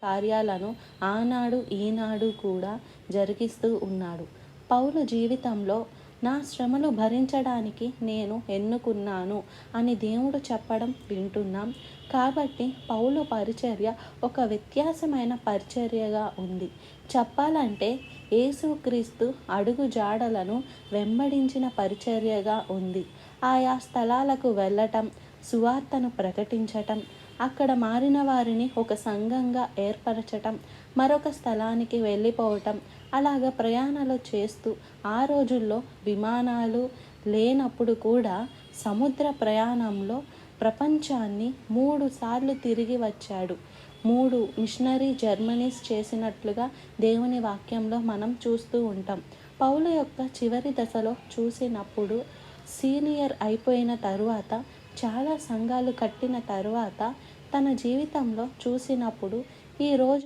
కార్యాలను ఆనాడు ఈనాడు కూడా జరిగిస్తూ ఉన్నాడు. పౌలు జీవితంలో నా శ్రమలు భరించడానికి నేను ఎన్నుకున్నాను అని దేవుడు చెప్పడం వింటున్నాం. కాబట్టి పౌలు పరిచర్య ఒక వ్యత్యాసమైన పరిచర్యగా ఉంది. చెప్పాలంటే యేసుక్రీస్తు అడుగు జాడలను వెంబడించిన పరిచర్యగా ఉంది. ఆయా స్థలాలకు వెళ్ళటం, సువార్తను ప్రకటించటం, అక్కడ మారిన వారిని ఒక సంఘంగా ఏర్పరచటం, మరొక స్థలానికి వెళ్ళిపోవటం, అలాగ ప్రయాణాలు చేస్తూ ఆ రోజుల్లో విమానాలు లేనప్పుడు కూడా సముద్ర ప్రయాణంలో ప్రపంచాన్ని 3 సార్లు తిరిగి వచ్చాడు. 3 మిషనరీ జర్మనీస్ చేసినట్లుగా దేవుని వాక్యంలో మనం చూస్తూ ఉంటాం. పౌలు యొక్క చివరి దశలో చూసినప్పుడు సీనియర్ అయిపోయిన తరువాత, చాలా సంఘాలు కట్టిన తరువాత తన జీవితంలో చూసినప్పుడు ఈరోజు